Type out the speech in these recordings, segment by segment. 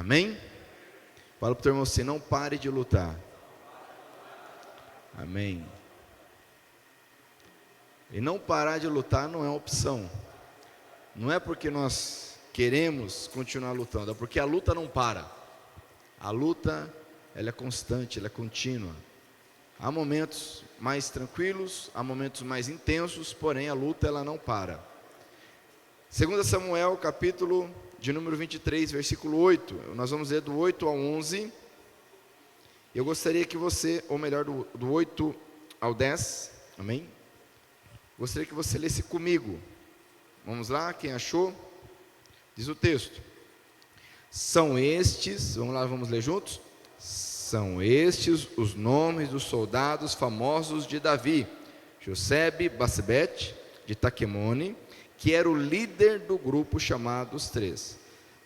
Amém? Fala para o teu irmão assim: não pare de lutar. Amém. E não parar de lutar não é uma opção. Não é porque nós queremos continuar lutando, é porque a luta não para. A luta, ela é constante, ela é contínua. Há momentos mais tranquilos, há momentos mais intensos, porém a luta ela não para. 2 Samuel, capítulo de número 23, versículo 8. Nós vamos ler do 8 ao 11. Eu gostaria que você, ou melhor, do 8 ao 10, amém? Gostaria que você lesse comigo. Vamos lá, quem achou? Diz o texto: são estes, vamos lá, vamos ler juntos? São estes os nomes dos soldados famosos de Davi: Josebe Basebete, de Taquemone, que era o líder do grupo chamado os Três.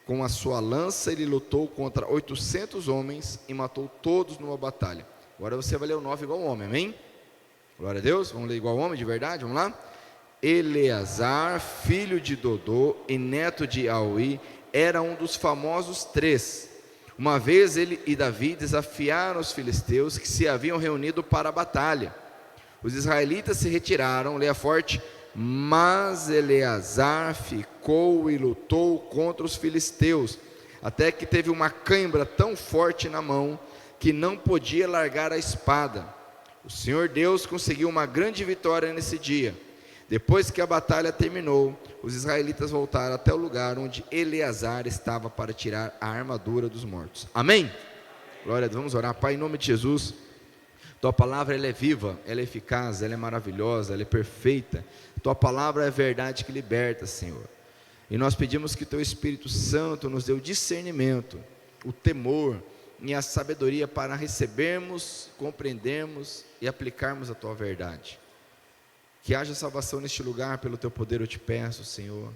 Com a sua lança ele lutou contra 800 homens e matou todos numa batalha. Agora você vai ler o 9 igual homem, amém? Glória a Deus, vamos ler igual homem de verdade, vamos lá? Eleazar, filho de Dodô e neto de Aui, era um dos famosos Três. Uma vez ele e Davi desafiaram os filisteus que se haviam reunido para a batalha. Os israelitas se retiraram, leia forte, mas Eleazar ficou e lutou contra os filisteus, até que teve uma cãibra tão forte na mão, que não podia largar a espada. O Senhor Deus conseguiu uma grande vitória nesse dia. Depois que a batalha terminou, os israelitas voltaram até o lugar onde Eleazar estava para tirar a armadura dos mortos. Amém? Glória a Deus, vamos orar. Pai, em nome de Jesus, Tua palavra ela é viva, ela é eficaz, ela é maravilhosa, ela é perfeita. Tua palavra é verdade que liberta, Senhor. E nós pedimos que Teu Espírito Santo nos dê o discernimento, o temor e a sabedoria para recebermos, compreendermos e aplicarmos a Tua verdade. Que haja salvação neste lugar, pelo Teu poder eu te peço, Senhor.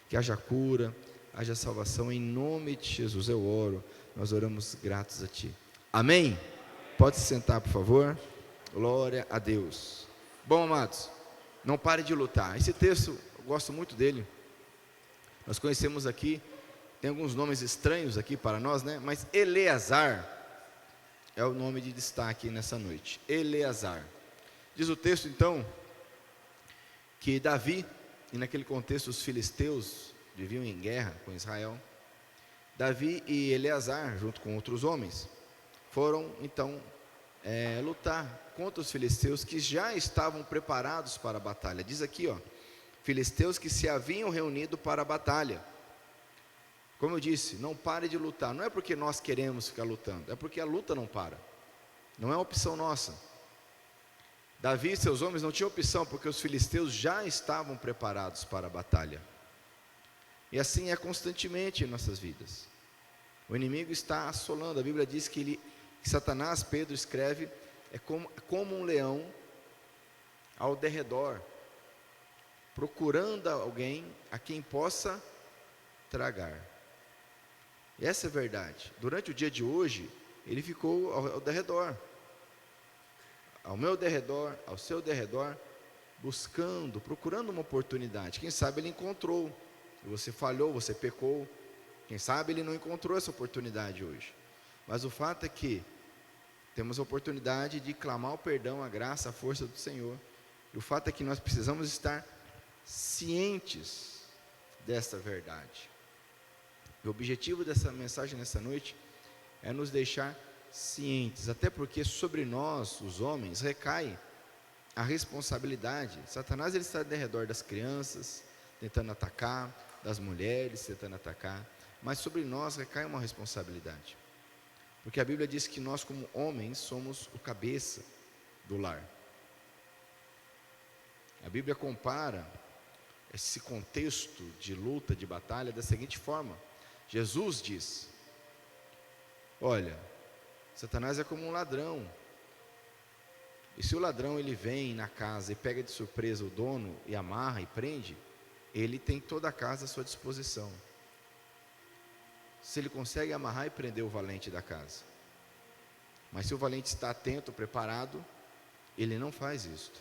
Que haja cura, haja salvação, em nome de Jesus eu oro. Nós oramos gratos a Ti. Amém? Pode se sentar, por favor. Glória a Deus. Bom, amados, não pare de lutar. Esse texto, eu gosto muito dele. Nós conhecemos aqui, tem alguns nomes estranhos aqui para nós, né? Mas Eleazar é o nome de destaque nessa noite. Eleazar. Diz o texto, então, que Davi, e naquele contexto os filisteus viviam em guerra com Israel. Davi e Eleazar, junto com outros homens, foram então lutar contra os filisteus que já estavam preparados para a batalha. Diz aqui, filisteus que se haviam reunido para a batalha. Como eu disse, não pare de lutar. Não é porque nós queremos ficar lutando, é porque a luta não para. Não é uma opção nossa. Davi e seus homens não tinham opção, porque os filisteus já estavam preparados para a batalha. E assim é constantemente em nossas vidas. O inimigo está assolando. A Bíblia diz que Satanás, Pedro escreve, é como um leão ao derredor, procurando alguém a quem possa tragar. E essa é a verdade. Durante o dia de hoje, ele ficou ao derredor, ao meu derredor, ao seu derredor, buscando, procurando uma oportunidade. Quem sabe ele encontrou, e você falhou, você pecou. Quem sabe ele não encontrou essa oportunidade hoje. Mas o fato é que temos a oportunidade de clamar o perdão, a graça, a força do Senhor. E o fato é que nós precisamos estar cientes dessa verdade. O objetivo dessa mensagem nessa noite é nos deixar cientes, até porque sobre nós, os homens, recai a responsabilidade. Satanás ele está ao redor das crianças, tentando atacar, das mulheres, tentando atacar, mas sobre nós recai uma responsabilidade. Porque a Bíblia diz que nós, como homens, somos o cabeça do lar. A Bíblia compara esse contexto de luta, de batalha, da seguinte forma: Jesus diz: olha, Satanás é como um ladrão. E se o ladrão ele vem na casa e pega de surpresa o dono e amarra e prende, ele tem toda a casa à sua disposição. Se ele consegue amarrar e prender o valente da casa. Mas se o valente está atento, preparado, ele não faz isto.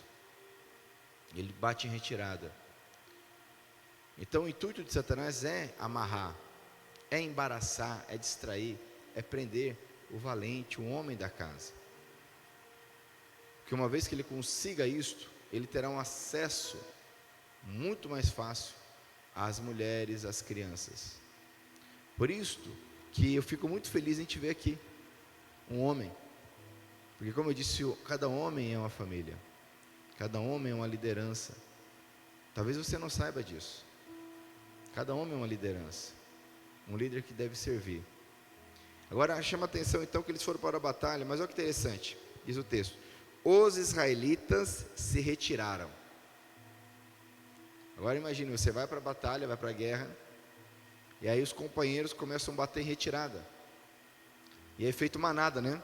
Ele bate em retirada. Então o intuito de Satanás é amarrar, é embaraçar, é distrair, é prender o valente, o homem da casa. Porque uma vez que ele consiga isto, ele terá um acesso muito mais fácil às mulheres, às crianças. Por isto que eu fico muito feliz em te ver aqui, um homem. Porque como eu disse, cada homem é uma família, cada homem é uma liderança. Talvez você não saiba disso. Cada homem é uma liderança, um líder que deve servir. Agora chama a atenção então que eles foram para a batalha, mas olha que interessante, diz o texto: os israelitas se retiraram. Agora imagine, você vai para a batalha, vai para a guerra, e aí os companheiros começam a bater em retirada. E aí é feito manada, né?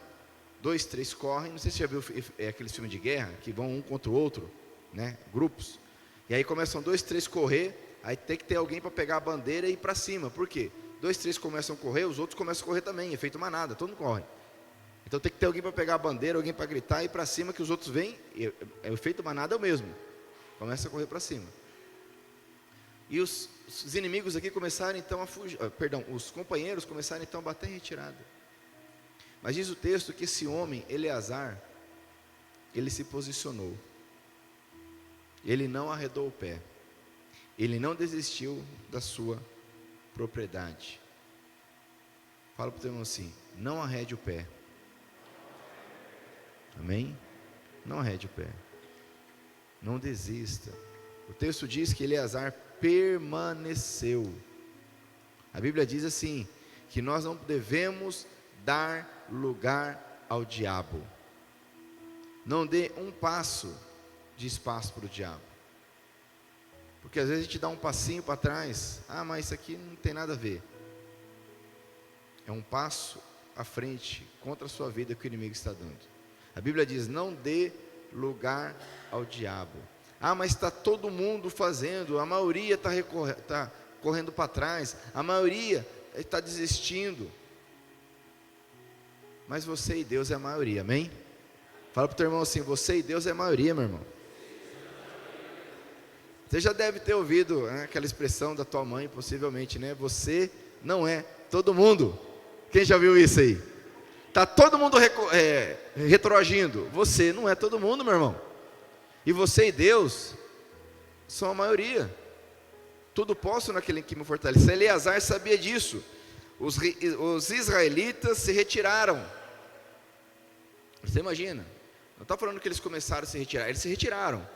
2, 3 correm, não sei se você já viu aqueles filmes de guerra, que vão um contra o outro, né? Grupos. E aí começam 2, 3 correr, aí tem que ter alguém para pegar a bandeira e ir para cima. Por quê? 2, 3 começam a correr, os outros começam a correr também, é feito manada, todo mundo corre. Então tem que ter alguém para pegar a bandeira, alguém para gritar e ir para cima, que os outros vêm, o efeito manada é o mesmo, começa a correr para cima. E os inimigos aqui começaram então a fugir, os companheiros começaram então a bater em retirada. Mas diz o texto que esse homem, Eleazar, ele se posicionou, ele não arredou o pé, ele não desistiu da sua propriedade. Fala para o teu irmão assim: não arrede o pé. Amém? Não arrede o pé, não desista. O texto diz que Eleazar permaneceu. A Bíblia diz assim, que nós não devemos dar lugar ao diabo. Não dê um passo de espaço para o diabo. Porque às vezes a gente dá um passinho para trás, mas isso aqui não tem nada a ver. É um passo à frente contra a sua vida que o inimigo está dando. A Bíblia diz: não dê lugar ao diabo. Mas está todo mundo fazendo, a maioria está correndo para trás, a maioria está desistindo. Mas você e Deus é a maioria, amém? Fala para o teu irmão assim: você e Deus é a maioria, meu irmão. Você já deve ter ouvido, né, aquela expressão da tua mãe, possivelmente, né? Você não é todo mundo. Quem já viu isso aí? Está todo mundo retroagindo. Você não é todo mundo, meu irmão. E você e Deus são a maioria. Tudo posso naquele que me fortalece. Eleazar sabia disso. Os israelitas se retiraram. Você imagina? Não está falando que eles começaram a se retirar. Eles se retiraram.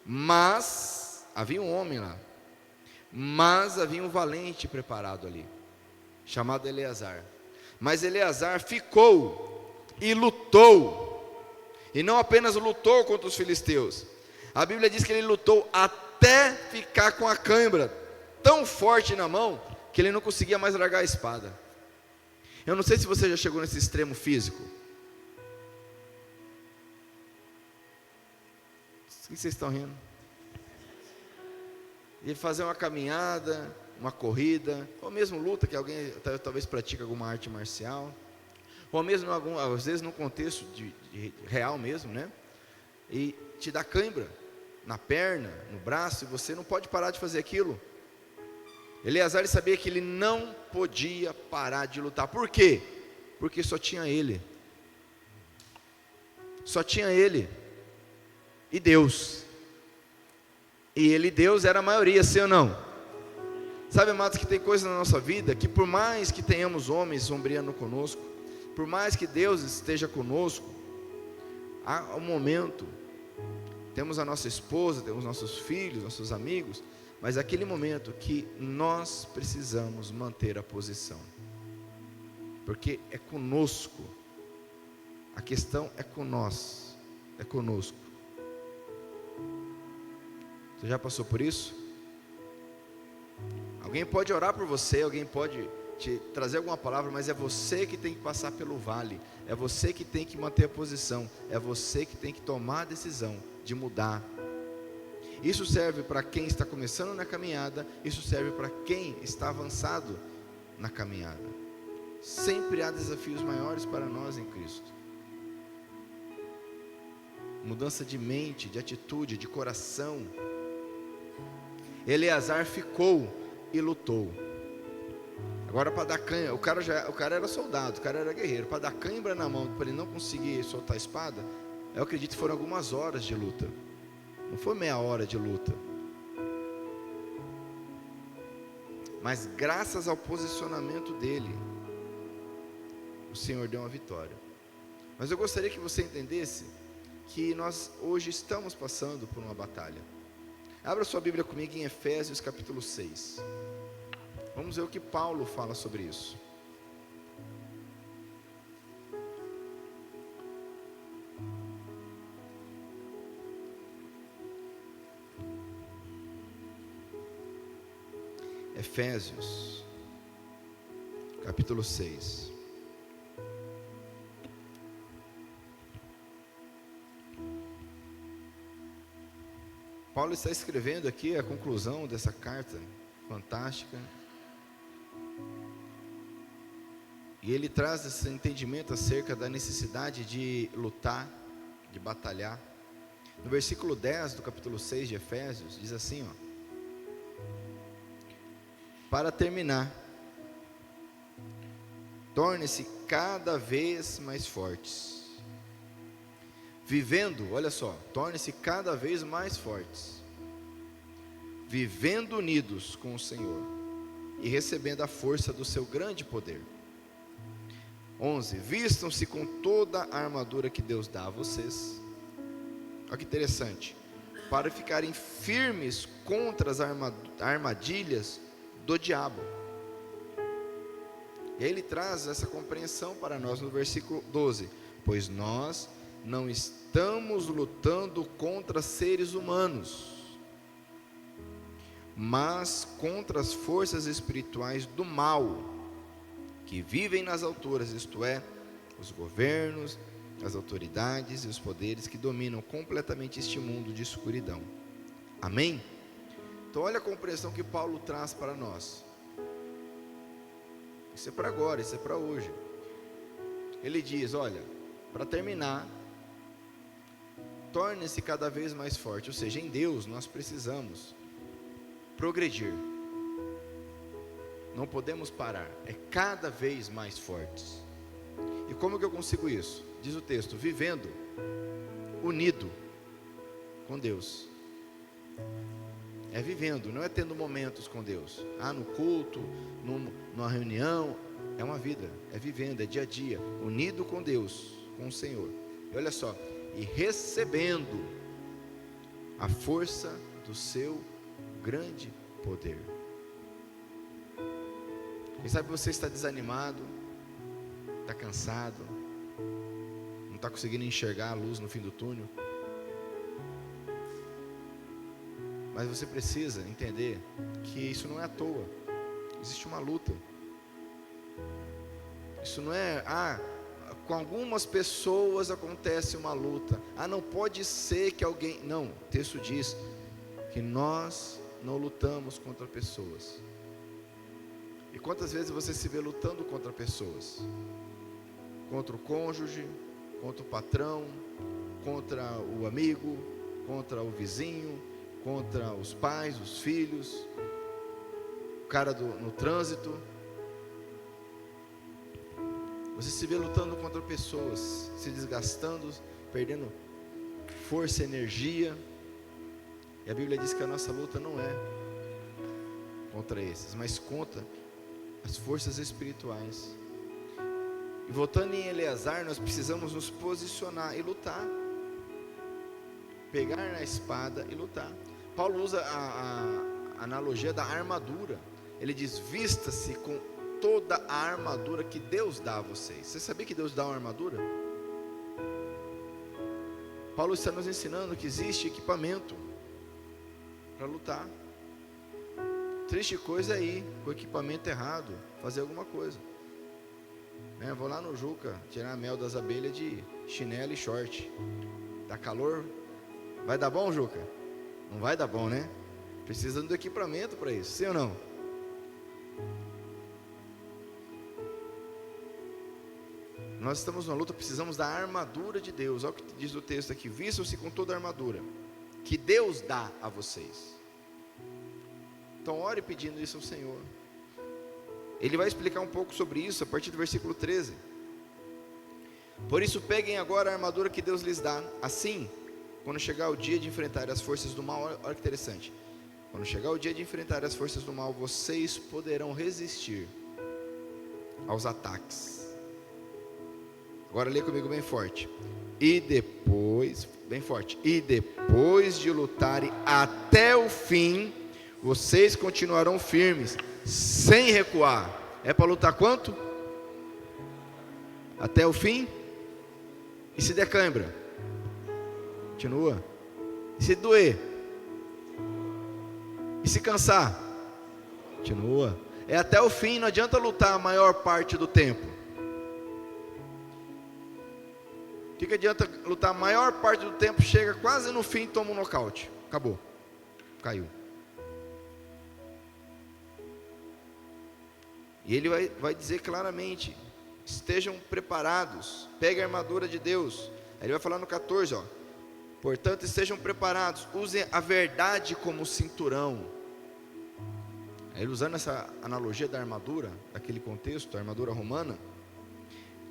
Mas havia um homem lá. Mas havia um valente preparado ali, chamado Eleazar. Mas Eleazar ficou e lutou. E não apenas lutou contra os filisteus. A Bíblia diz que ele lutou até ficar com a cãibra tão forte na mão que ele não conseguia mais largar a espada. Eu não sei se você já chegou nesse extremo físico. O que vocês estão rindo? E fazer uma caminhada, uma corrida, ou mesmo luta, que alguém talvez pratique alguma arte marcial, ou mesmo às vezes num contexto de real mesmo, né? E te dá cãibra na perna, no braço, e você não pode parar de fazer aquilo. Eleazar sabia que ele não podia parar de lutar. Por quê? Porque só tinha ele. Só tinha ele e Deus. E ele e Deus era a maioria, sim ou não? Sabe, amados, que tem coisas na nossa vida que por mais que tenhamos homens sombreando conosco, por mais que Deus esteja conosco, há um momento, temos a nossa esposa, temos nossos filhos, nossos amigos, mas aquele momento que nós precisamos manter a posição, porque é conosco, a questão é com nós, é conosco. Você já passou por isso? Alguém pode orar por você, alguém pode te trazer alguma palavra, mas é você que tem que passar pelo vale, é você que tem que manter a posição, é você que tem que tomar a decisão de mudar. Isso serve para quem está começando na caminhada, isso serve para quem está avançado na caminhada. Sempre há desafios maiores para nós em Cristo. Mudança de mente, de atitude, de coração. Eleazar ficou e lutou. Agora, para dar canha, o cara era soldado, o cara era guerreiro. Para dar cãibra na mão, para ele não conseguir soltar a espada, eu acredito que foram algumas horas de luta. Não foi meia hora de luta. Mas graças ao posicionamento dele, o Senhor deu uma vitória. Mas eu gostaria que você entendesse que nós hoje estamos passando por uma batalha. Abra sua Bíblia comigo em Efésios capítulo 6. Vamos ver o que Paulo fala sobre isso. Efésios capítulo 6. Paulo está escrevendo aqui a conclusão dessa carta fantástica. E ele traz esse entendimento acerca da necessidade de lutar, de batalhar. No versículo 10 do capítulo 6 de Efésios, diz assim, ó: para terminar, torne-se cada vez mais fortes, vivendo, olha só, torne-se cada vez mais fortes, vivendo unidos com o Senhor e recebendo a força do seu grande poder. 11, vistam-se com toda a armadura que Deus dá a vocês. Olha que interessante, para ficarem firmes contra as armadilhas do diabo. E aí ele traz essa compreensão para nós no versículo 12: pois nós não estamos lutando contra seres humanos, mas contra as forças espirituais do mal, que vivem nas alturas, isto é, os governos, as autoridades e os poderes que dominam completamente este mundo de escuridão. Amém? Então olha a compreensão que Paulo traz para nós. Isso é para agora, isso é para hoje. Ele diz, olha, para terminar, torne-se cada vez mais forte. Ou seja, em Deus nós precisamos progredir. Não podemos parar, é cada vez mais fortes. E como que eu consigo isso? Diz o texto, vivendo unido com Deus. É vivendo, não é tendo momentos com Deus. No culto, numa reunião. É uma vida, é vivendo, é dia a dia, unido com Deus, com o Senhor. E olha só, e recebendo a força do seu grande poder. Quem sabe você está desanimado, está cansado, não está conseguindo enxergar a luz no fim do túnel. Mas você precisa entender que isso não é à toa. Existe uma luta. Isso não é, com algumas pessoas acontece uma luta. Não pode ser que alguém... Não, o texto diz que nós não lutamos contra pessoas. E quantas vezes você se vê lutando contra pessoas? Contra o cônjuge, contra o patrão, contra o amigo, contra o vizinho, contra os pais, os filhos, o cara no trânsito. Você se vê lutando contra pessoas, se desgastando, perdendo força, energia. E a Bíblia diz que a nossa luta não é contra esses, mas contra as forças espirituais. E voltando em Eleazar, nós precisamos nos posicionar e lutar. Pegar na espada e lutar. Paulo usa a analogia da armadura. Ele diz, vista-se com toda a armadura que Deus dá a vocês. Você sabia que Deus dá uma armadura? Paulo está nos ensinando que existe equipamento para lutar. Triste coisa é ir com o equipamento errado, fazer alguma coisa. Vou lá no Juca, tirar a mel das abelhas de chinelo e short. Dá calor? Vai dar bom, Juca? Não vai dar bom, né? Precisando do equipamento para isso, sim ou não? Nós estamos numa luta, precisamos da armadura de Deus. Olha o que diz o texto aqui: vistam-se com toda a armadura que Deus dá a vocês. Então ore pedindo isso ao Senhor. Ele vai explicar um pouco sobre isso a partir do versículo 13. Por isso peguem agora a armadura que Deus lhes dá. Assim, quando chegar o dia de enfrentar as forças do mal, olha que interessante. Quando chegar o dia de enfrentar as forças do mal, vocês poderão resistir aos ataques. Agora lê comigo bem forte. E depois, bem forte. E depois de lutarem até o fim, vocês continuarão firmes, sem recuar. É para lutar quanto? Até o fim? E se der cãibra? Continua. E se doer? E se cansar? Continua. É até o fim, não adianta lutar a maior parte do tempo. O que adianta lutar a maior parte do tempo, chega quase no fim e toma um nocaute. Acabou. Caiu. E ele vai dizer claramente: estejam preparados, pegue a armadura de Deus. Aí ele vai falar no 14, ó. Portanto, estejam preparados, usem a verdade como cinturão. Aí ele usando essa analogia da armadura, daquele contexto, a armadura romana,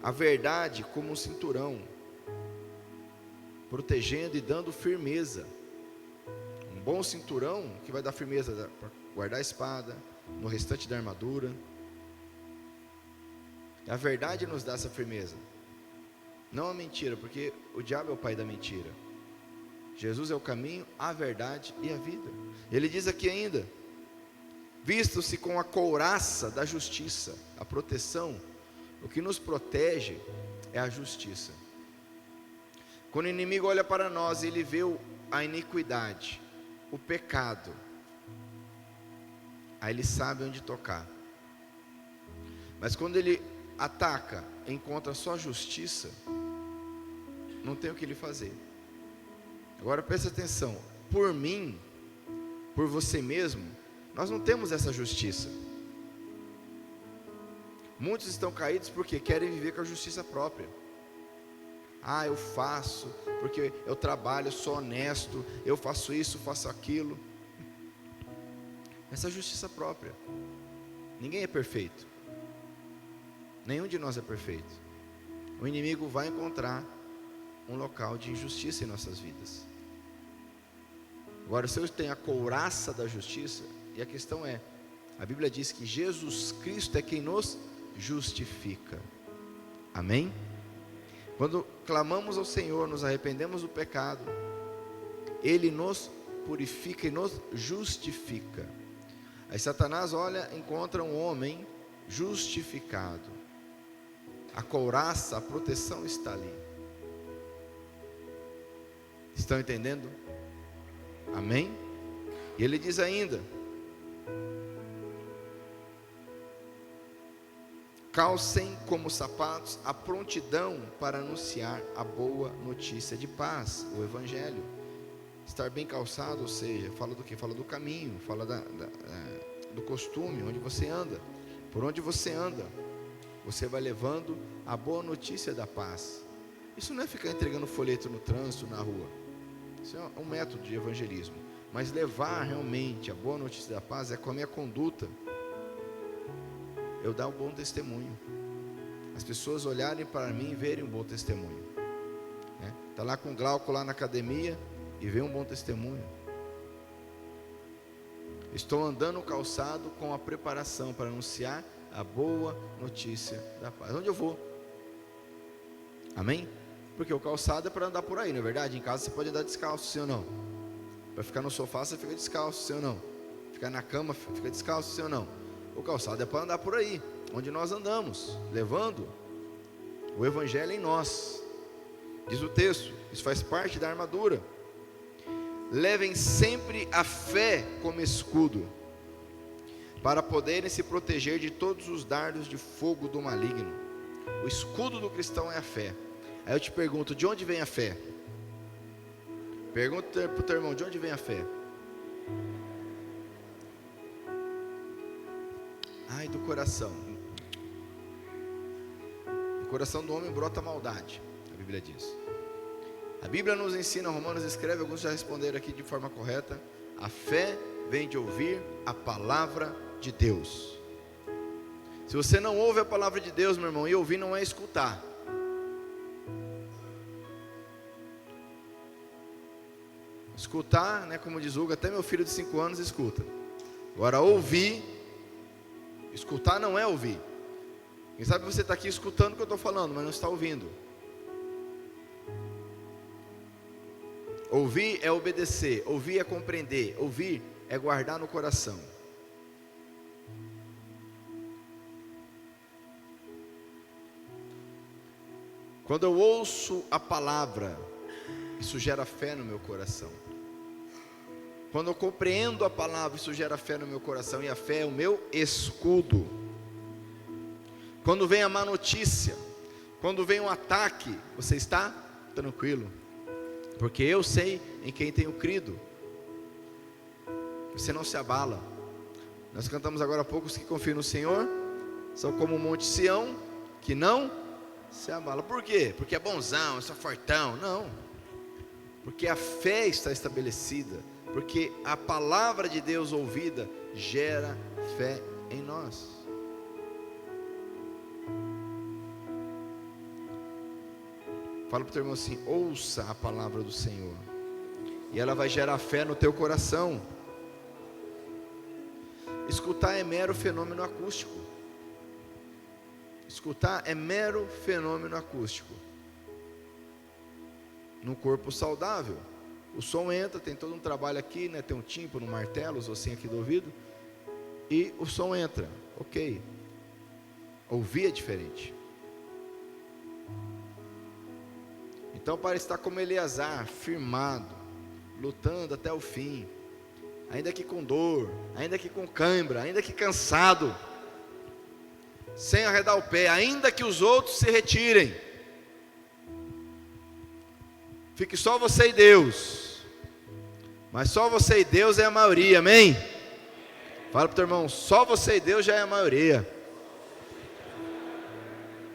a verdade como um cinturão, protegendo e dando firmeza. Um bom cinturão que vai dar firmeza para guardar a espada, no restante da armadura. A verdade nos dá essa firmeza, não a mentira, porque o diabo é o pai da mentira. Jesus é o caminho, a verdade e a vida. Ele diz aqui ainda: vistam-se com a couraça da justiça. A proteção, o que nos protege é a justiça. Quando o inimigo olha para nós, ele vê a iniquidade, o pecado, aí ele sabe onde tocar. Mas quando ele ataca, encontra só justiça, não tem o que ele fazer. Agora presta atenção, por mim, por você mesmo, nós não temos essa justiça. Muitos estão caídos porque querem viver com a justiça própria. Eu faço, porque eu trabalho, eu sou honesto, eu faço isso, faço aquilo. Essa é a justiça própria. Ninguém é perfeito. Nenhum de nós é perfeito. O inimigo vai encontrar um local de injustiça em nossas vidas. Agora, se eu tenho a couraça da justiça, e a questão é, a Bíblia diz que Jesus Cristo é quem nos justifica. Amém? Quando clamamos ao Senhor, nos arrependemos do pecado, Ele nos purifica e nos justifica. Aí Satanás olha, encontra um homem justificado. A couraça, a proteção está ali. Estão entendendo? Amém? E ele diz ainda: calcem como sapatos a prontidão para anunciar a boa notícia de paz, o Evangelho. Estar bem calçado, ou seja, fala do que? Fala do caminho, fala do costume, onde você anda. Por onde você anda, você vai levando a boa notícia da paz. Isso não é ficar entregando folheto no trânsito, na rua. Isso é um método de evangelismo. Mas levar realmente a boa notícia da paz é com a minha conduta. Eu dar um bom testemunho. As pessoas olharem para mim e verem um bom testemunho. Está lá com o Glauco lá na academia e vê um bom testemunho. Estou andando calçado com a preparação para anunciar a boa notícia da paz. Onde eu vou? Amém? Porque o calçado é para andar por aí, não é verdade? Em casa você pode andar descalço, sim ou não? Para ficar no sofá você fica descalço, sim ou não? Ficar na cama fica descalço, sim ou não? O calçado é para andar por aí, onde nós andamos, levando o Evangelho em nós. Diz o texto, isso faz parte da armadura. Levem sempre a fé como escudo, para poderem se proteger de todos os dardos de fogo do maligno. O escudo do cristão é a fé. Aí eu te pergunto, de onde vem a fé? Pergunta para o teu irmão, de onde vem a fé? Do coração. Do coração do homem brota maldade, a Bíblia diz. A Bíblia nos ensina, Romanos escreve, alguns já responderam aqui de forma correta: a fé vem de ouvir a palavra de Deus. Se você não ouve a palavra de Deus, meu irmão, e ouvir não é escutar. Escutar, né, como diz Hugo, até meu filho de 5 anos escuta. Agora ouvir, escutar não é ouvir. Quem sabe você está aqui escutando o que eu estou falando, mas não está ouvindo. Ouvir é obedecer, ouvir é compreender, ouvir é guardar no coração. Quando eu ouço a palavra, isso gera fé no meu coração. Quando eu compreendo a palavra, isso gera fé no meu coração, e a fé é o meu escudo. Quando vem a má notícia, quando vem um ataque, você está tranquilo, porque eu sei em quem tenho crido. Você não se abala. Nós cantamos agora há pouco: os que confiam no Senhor são como o monte Sião, que não se abala. Por quê? Porque é bonzão, é só fortão. Não, porque a fé está estabelecida, porque a palavra de Deus ouvida gera fé em nós. Fala para o teu irmão assim: ouça a palavra do Senhor, e ela vai gerar fé no teu coração. Escutar é mero fenômeno acústico. Escutar é mero fenômeno acústico. No corpo saudável, o som entra, tem todo um trabalho aqui, né? Tem um tímpano, um martelo, os ossinhos aqui do ouvido, e o som entra, ok. Ouvir é diferente. Então, para estar como Eleazar, firmado, lutando até o fim, ainda que com dor, ainda que com cãibra, ainda que cansado, sem arredar o pé, ainda que os outros se retirem, fique só você e Deus. Mas só você e Deus é a maioria, amém? Fala para o teu irmão: só você e Deus já é a maioria.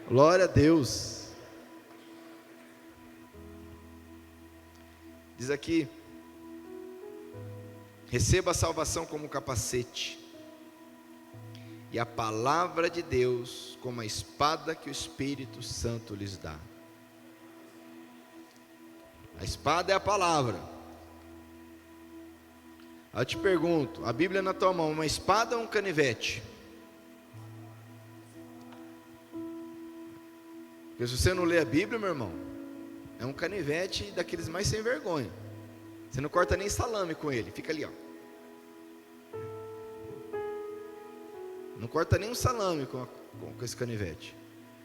Glória a Deus. Diz aqui: receba a salvação como capacete, e a palavra de Deus como a espada que o Espírito Santo lhes dá. A espada é a palavra. Eu te pergunto: a Bíblia na tua mão, uma espada ou um canivete? Porque se você não lê a Bíblia, meu irmão, é um canivete daqueles mais sem vergonha. Você não corta nem salame com ele, fica ali, ó. Não corta nem um salame com esse canivete.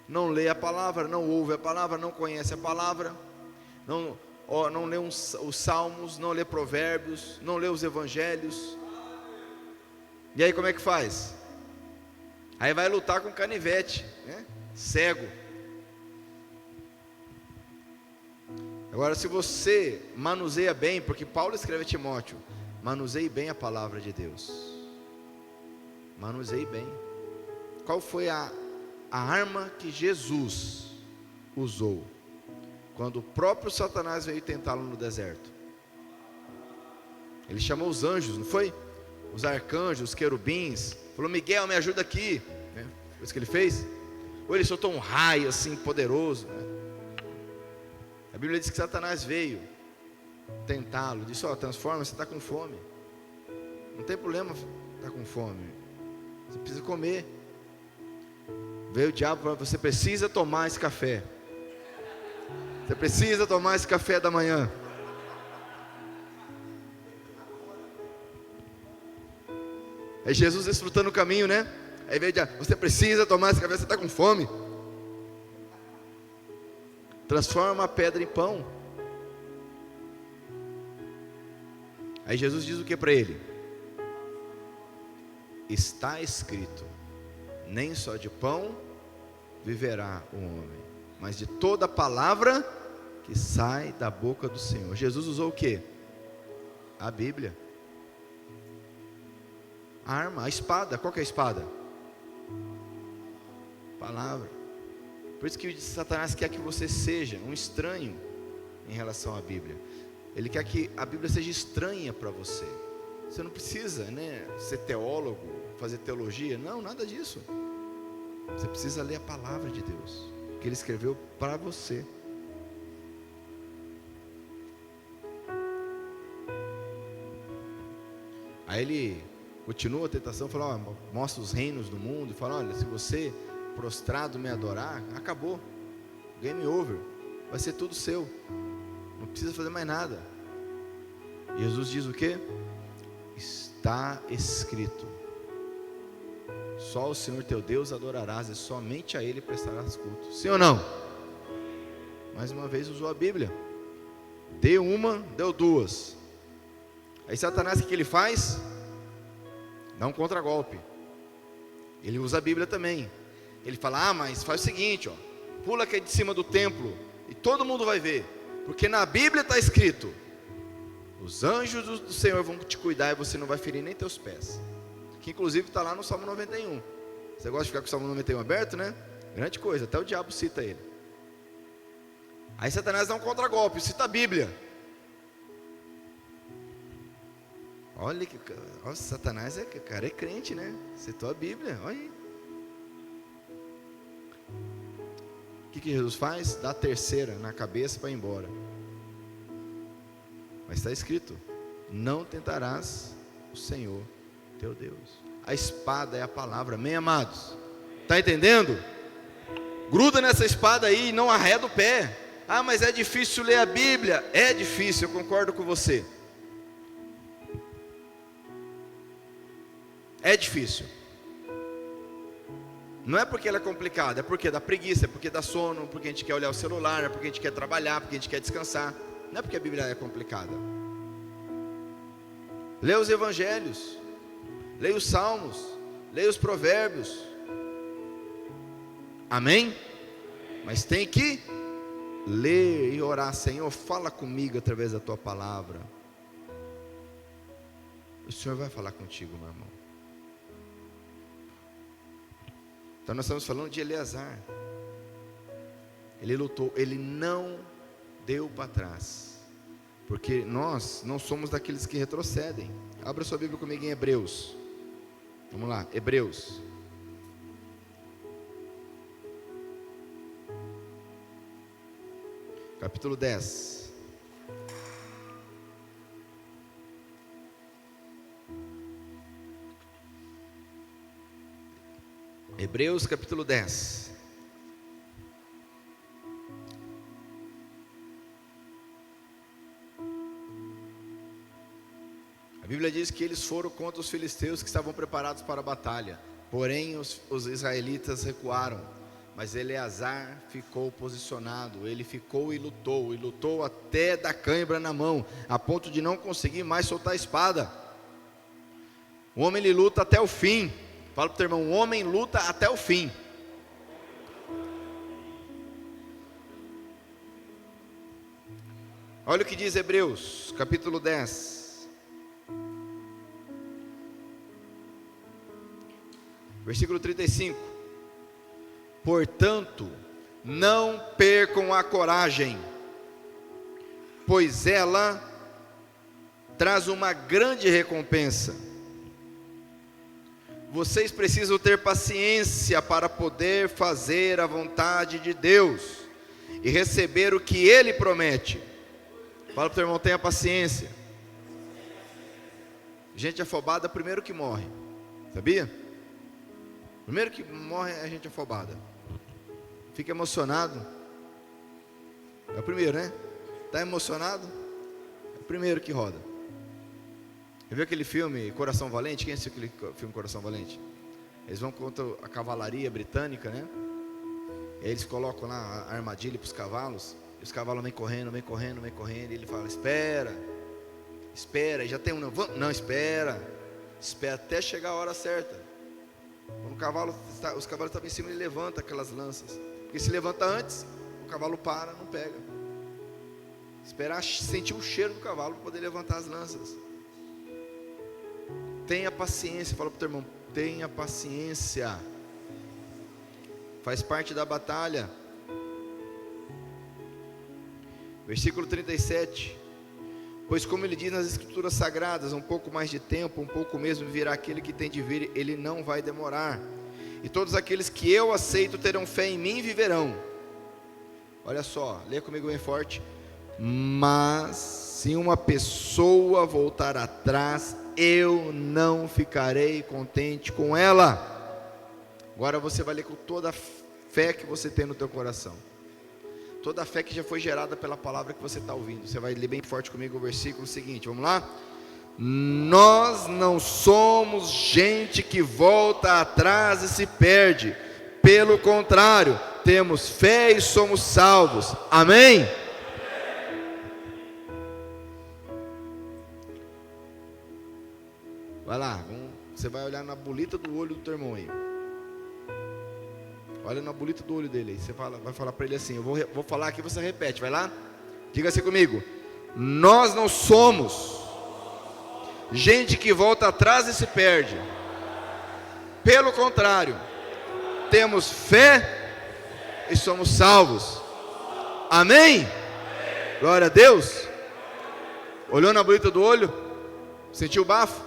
Não lê a palavra, não ouve a palavra, não conhece a palavra, não lê os salmos, não lê provérbios, não lê os evangelhos. E aí como é que faz? Aí vai lutar com canivete, né? Cego. Agora, se você manuseia bem, porque Paulo escreve a Timóteo: manuseie bem a palavra de Deus. Manuseie bem. Qual foi a arma que Jesus usou quando o próprio Satanás veio tentá-lo no deserto? Ele chamou os anjos, não foi? Os arcanjos, os querubins. Falou: Miguel, me ajuda aqui, né? Foi isso que ele fez. Ou ele soltou um raio assim poderoso, né? A Bíblia diz que Satanás veio tentá-lo. Disse: ó, transforma, você está com fome. Não tem problema estar com fome, você precisa comer. Veio o diabo para: você precisa tomar esse café. Você precisa tomar esse café da manhã. É Jesus desfrutando o caminho, né? Aí veio o diabo: você precisa tomar esse café, você está com fome. Transforma a pedra em pão. Aí Jesus diz o que para ele? Está escrito: nem só de pão viverá o homem, mas de toda palavra que sai da boca do Senhor. Jesus usou o que? A Bíblia. A arma, a espada. Qual que é a espada? Palavra. Por isso que Satanás quer que você seja um estranho em relação à Bíblia. Ele quer que a Bíblia seja estranha para você. Você não precisa, né, ser teólogo, fazer teologia. Não, nada disso. Você precisa ler a palavra de Deus, que Ele escreveu para você. Aí ele continua a tentação, fala, mostra os reinos do mundo, e fala, olha, se você prostrado me adorar, acabou, game over, vai ser tudo seu, não precisa fazer mais nada. E Jesus diz o quê? Está escrito, só o Senhor teu Deus adorarás, e somente a Ele prestarás culto. Sim ou não? Mais uma vez usou a Bíblia, deu uma, deu duas. Aí Satanás, o que ele faz? Dá um contragolpe. Ele usa a Bíblia também. Ele fala, mas faz o seguinte, pula aqui de cima do templo, e todo mundo vai ver, porque na Bíblia está escrito, os anjos do Senhor vão te cuidar, e você não vai ferir nem teus pés. Que inclusive está lá no Salmo 91. Você gosta de ficar com o Salmo 91 aberto, né? Grande coisa, até o diabo cita ele. Aí Satanás dá um contragolpe, cita a Bíblia. Olha que Satanás cara é crente, né? Citou a Bíblia, olha aí. O que Jesus faz? Dá a terceira na cabeça para ir embora. Mas está escrito, não tentarás o Senhor teu Deus. A espada é a palavra, amém, amados? Está entendendo? Gruda nessa espada aí e não arreda o pé. Mas é difícil ler a Bíblia. É difícil, eu concordo com você. É difícil. Não é porque ela é complicada, é porque dá preguiça, é porque dá sono, porque a gente quer olhar o celular, é porque a gente quer trabalhar, porque a gente quer descansar. Não é porque a Bíblia é complicada. Leia os evangelhos, leia os salmos, leia os provérbios. Amém? Mas tem que ler e orar. Senhor, fala comigo através da tua palavra. O Senhor vai falar contigo, meu irmão. Então nós estamos falando de Eleazar. Ele lutou, ele não deu para trás, porque nós não somos daqueles que retrocedem. Abra sua Bíblia comigo em Hebreus. Vamos lá, Hebreus. Capítulo 10. Hebreus capítulo 10. A Bíblia diz que eles foram contra os filisteus que estavam preparados para a batalha. Porém os israelitas recuaram. Mas Eleazar ficou posicionado. Ele ficou e lutou até dar cãibra na mão, a ponto de não conseguir mais soltar a espada. O homem ele luta até o fim. Fala para o teu irmão, o homem luta até o fim. Olha o que diz Hebreus, capítulo 10. Versículo 35. Portanto, não percam a coragem, pois ela traz uma grande recompensa. Vocês precisam ter paciência para poder fazer a vontade de Deus e receber o que Ele promete. Fala para o teu irmão, tenha paciência. Gente afobada, primeiro que morre, sabia? Primeiro que morre é a gente afobada. Fica emocionado, é o primeiro, né? Está emocionado, é o primeiro que roda. Já viu aquele filme Coração Valente? Quem assistiu aquele filme Coração Valente? Eles vão contra a cavalaria britânica, né? E aí eles colocam lá a armadilha para os cavalos. E os cavalos vêm correndo. E ele fala, espera. E já tem um, não, espera até chegar a hora certa. Quando os cavalos estavam em cima, ele levanta aquelas lanças. Porque se levanta antes, o cavalo para, não pega. Esperar sentir o cheiro do cavalo para poder levantar as lanças. Tenha paciência, fala para o teu irmão, tenha paciência. Faz parte da batalha. Versículo 37. Pois como ele diz nas escrituras sagradas, um pouco mais de tempo, um pouco mesmo virá aquele que tem de vir, ele não vai demorar. e todos aqueles que eu aceito terão fé em mim e viverão. Olha só, lê comigo bem forte. Mas se uma pessoa voltar atrás, eu não ficarei contente com ela. Agora você vai ler com toda a fé que você tem no teu coração, toda a fé que já foi gerada pela palavra que você está ouvindo. Você vai ler bem forte comigo o versículo seguinte, vamos lá? Nós não somos gente que volta atrás e se perde. Pelo contrário, temos fé e somos salvos. Amém? Vai lá, você vai olhar na bolita do olho do teu irmão aí. Olha na bolita do olho dele aí. Você vai falar para ele assim, eu vou falar aqui, você repete, vai lá? Diga assim comigo. Nós não somos gente que volta atrás e se perde. Pelo contrário, temos fé e somos salvos. Amém? Glória a Deus. Olhou na bolita do olho? Sentiu o bafo?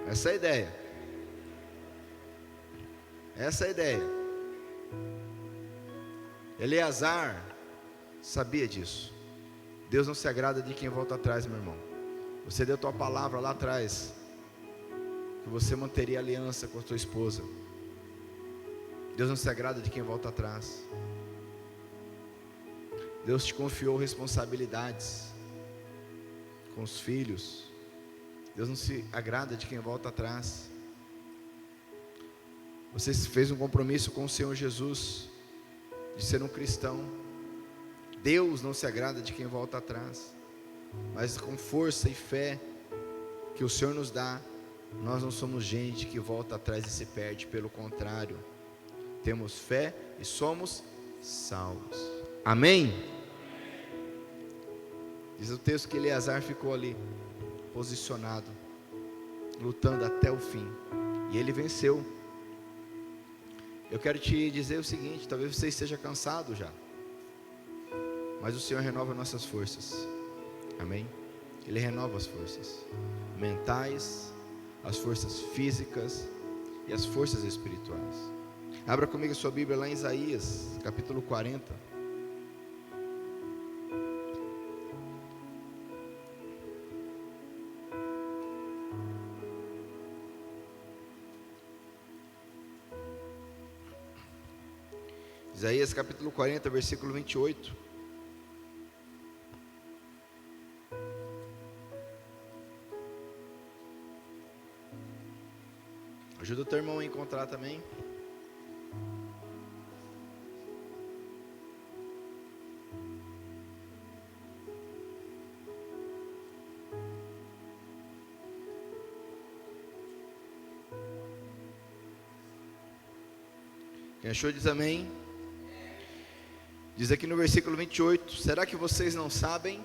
Essa é a ideia. Essa é a ideia. Eleazar sabia disso. Deus não se agrada de quem volta atrás, meu irmão. Você deu a tua palavra lá atrás, que você manteria aliança com a tua esposa. Deus não se agrada de quem volta atrás. Deus te confiou responsabilidades com os filhos. Deus não se agrada de quem volta atrás. Você fez um compromisso com o Senhor Jesus de ser um cristão. Deus não se agrada de quem volta atrás, mas com força e fé que o Senhor nos dá, nós não somos gente que volta atrás e se perde. Pelo contrário, temos fé e somos salvos. Amém? Diz o texto que Eleazar ficou ali, posicionado, lutando até o fim, e ele venceu. Eu quero te dizer o seguinte, talvez você esteja cansado já, mas o Senhor renova nossas forças. Amém? Ele renova as forças mentais, as forças físicas e as forças espirituais. Abra comigo a sua Bíblia lá em Isaías, capítulo 40. Isaías capítulo 40, versículo 28. Ajuda o teu irmão a encontrar também. Quem achou diz amém. Diz aqui no versículo 28, será que vocês não sabem?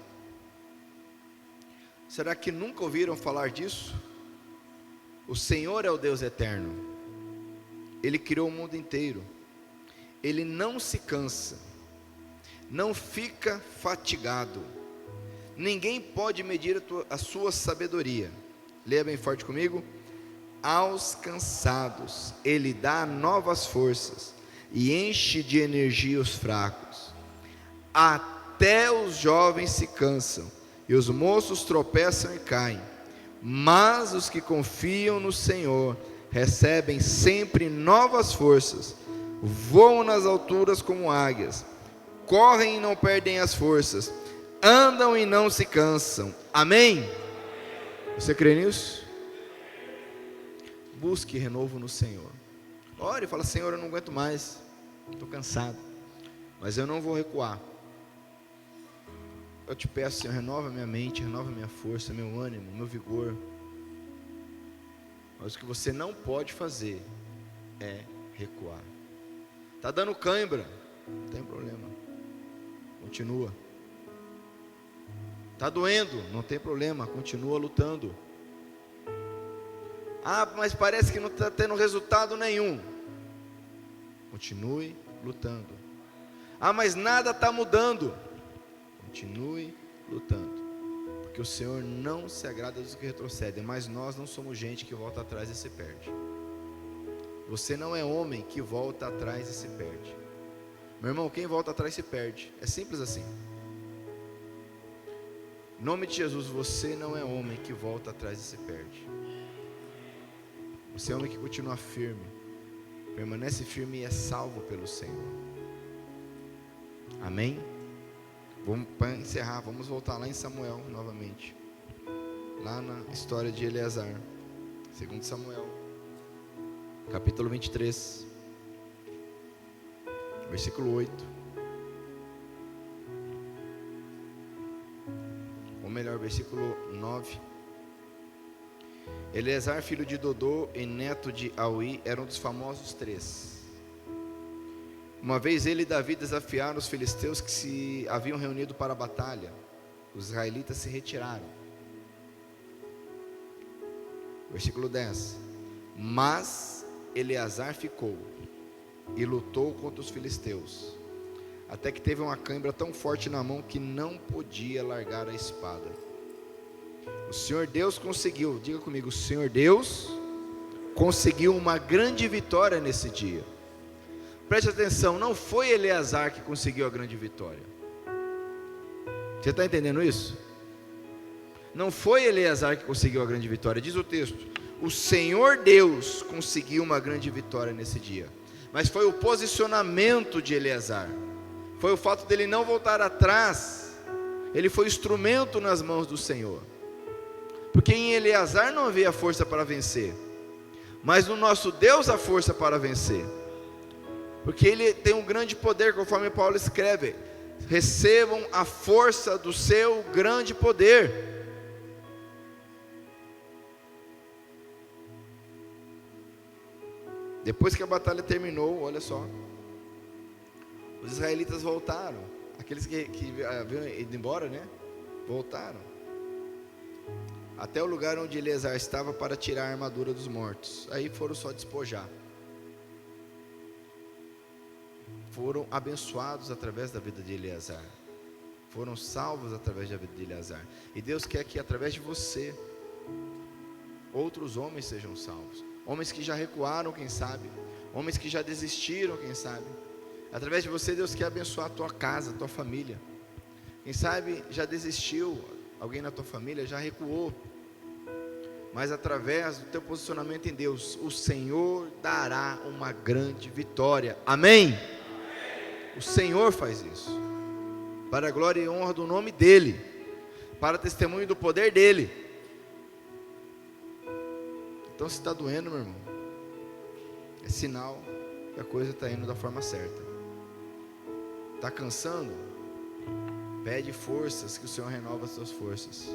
Será que nunca ouviram falar disso? O Senhor é o Deus eterno. Ele criou o mundo inteiro. Ele não se cansa, não fica fatigado. Ninguém pode medir a sua sabedoria. Leia bem forte comigo. Aos cansados Ele dá novas forças e enche de energia os fracos. Até os jovens se cansam e os moços tropeçam e caem, mas os que confiam no Senhor recebem sempre novas forças, voam nas alturas como águias, correm e não perdem as forças, andam e não se cansam. Amém? Você crê nisso? Busque renovo no Senhor. Ore e fala: Senhor, eu não aguento mais, estou cansado, mas eu não vou recuar. Eu te peço, Senhor, renova minha mente, renova minha força, meu ânimo, meu vigor. Mas o que você não pode fazer é recuar. Está dando cãibra? Não tem problema, continua. Está doendo? Não tem problema, continua lutando. Ah, mas parece que não está tendo resultado nenhum. Continue lutando. Ah, mas nada está mudando. Continue lutando. Porque o Senhor não se agrada dos que retrocedem, mas nós não somos gente que volta atrás e se perde. Você não é homem que volta atrás e se perde. Meu irmão, quem volta atrás se perde. É simples assim. Em nome de Jesus, você não é homem que volta atrás e se perde. Você é homem que continua firme, permanece firme e é salvo pelo Senhor. Amém? Vamos, para encerrar, vamos voltar lá em Samuel novamente. Lá na história de Eleazar. 2 Samuel, capítulo 23, versículo 8. Ou melhor, versículo 9. Eleazar, filho de Dodô e neto de Aui, era um dos famosos 3. Uma vez ele e Davi desafiaram os filisteus que se haviam reunido para a batalha. Os israelitas se retiraram. Versículo 10. Mas Eleazar ficou e lutou contra os filisteus, até que teve uma cãibra tão forte na mão que não podia largar a espada. O Senhor Deus conseguiu, diga comigo, o Senhor Deus conseguiu uma grande vitória nesse dia. Preste atenção, não foi Eleazar que conseguiu a grande vitória. Você está entendendo isso? Não foi Eleazar que conseguiu a grande vitória, diz o texto. O Senhor Deus conseguiu uma grande vitória nesse dia. Mas foi o posicionamento de Eleazar. Foi o fato dele não voltar atrás. Ele foi instrumento nas mãos do Senhor. Porque em Eleazar não havia força para vencer, mas no nosso Deus há força para vencer. Porque Ele tem um grande poder, conforme Paulo escreve: recebam a força do seu grande poder. Depois que a batalha terminou, olha só, os israelitas voltaram, aqueles que haviam ido embora, né? Voltaram até o lugar onde Eleazar estava para tirar a armadura dos mortos. Aí foram só despojar. Foram abençoados através da vida de Eleazar. Foram salvos através da vida de Eleazar. E Deus quer que através de você, outros homens sejam salvos. Homens que já recuaram, quem sabe. Homens que já desistiram, quem sabe. Através de você, Deus quer abençoar a tua casa, a tua família. Quem sabe já desistiu, alguém na tua família já recuou. Mas através do teu posicionamento em Deus, o Senhor dará uma grande vitória. Amém? Amém. O Senhor faz isso, para a glória e honra do nome dEle, para testemunho do poder dEle. Então, se está doendo, meu irmão, é sinal que a coisa está indo da forma certa. Está cansando? Pede forças, que o Senhor renova as suas forças.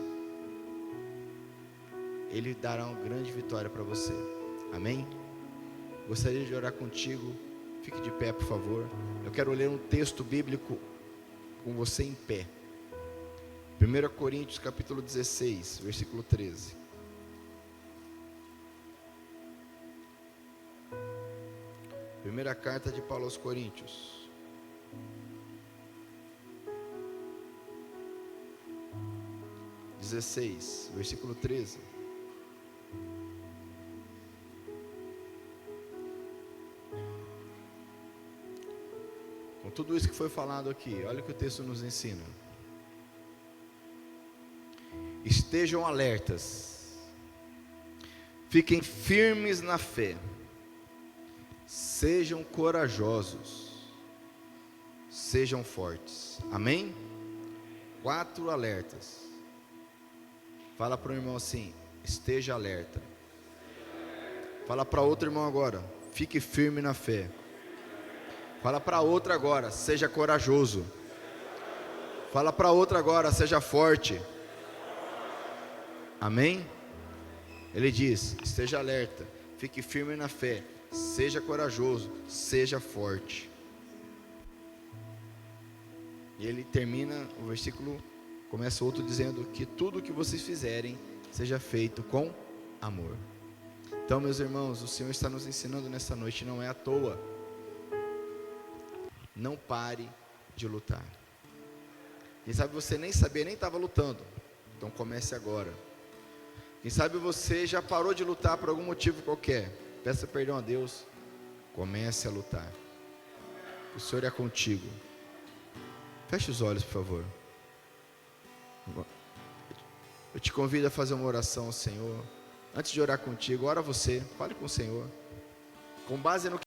Ele dará uma grande vitória para você. Amém? Gostaria de orar contigo. Fique de pé, por favor. Eu quero ler um texto bíblico com você em pé. 1 Coríntios capítulo 16, versículo 13. Primeira carta de Paulo aos Coríntios. Versículo 13. Com tudo isso que foi falado aqui, olha o que o texto nos ensina. Estejam alertas, fiquem firmes na fé, sejam corajosos, sejam fortes. Amém? 4 alertas. Fala para o irmão assim: esteja alerta. Fala para outro irmão agora: fique firme na fé. Fala para outra agora: seja corajoso. Fala para outra agora: seja forte. Amém? Ele diz: esteja alerta, fique firme na fé, seja corajoso, seja forte. E ele termina o versículo, começa outro dizendo que tudo o que vocês fizerem seja feito com amor. Então, meus irmãos, o Senhor está nos ensinando nessa noite, não é à toa. Não pare de lutar. Quem sabe você nem sabia, nem estava lutando. Então comece agora. Quem sabe você já parou de lutar por algum motivo qualquer. Peça perdão a Deus. Comece a lutar. O Senhor é contigo. Feche os olhos, por favor. Eu te convido a fazer uma oração ao Senhor. Antes de orar contigo, ora você, fale com o Senhor. Com base no que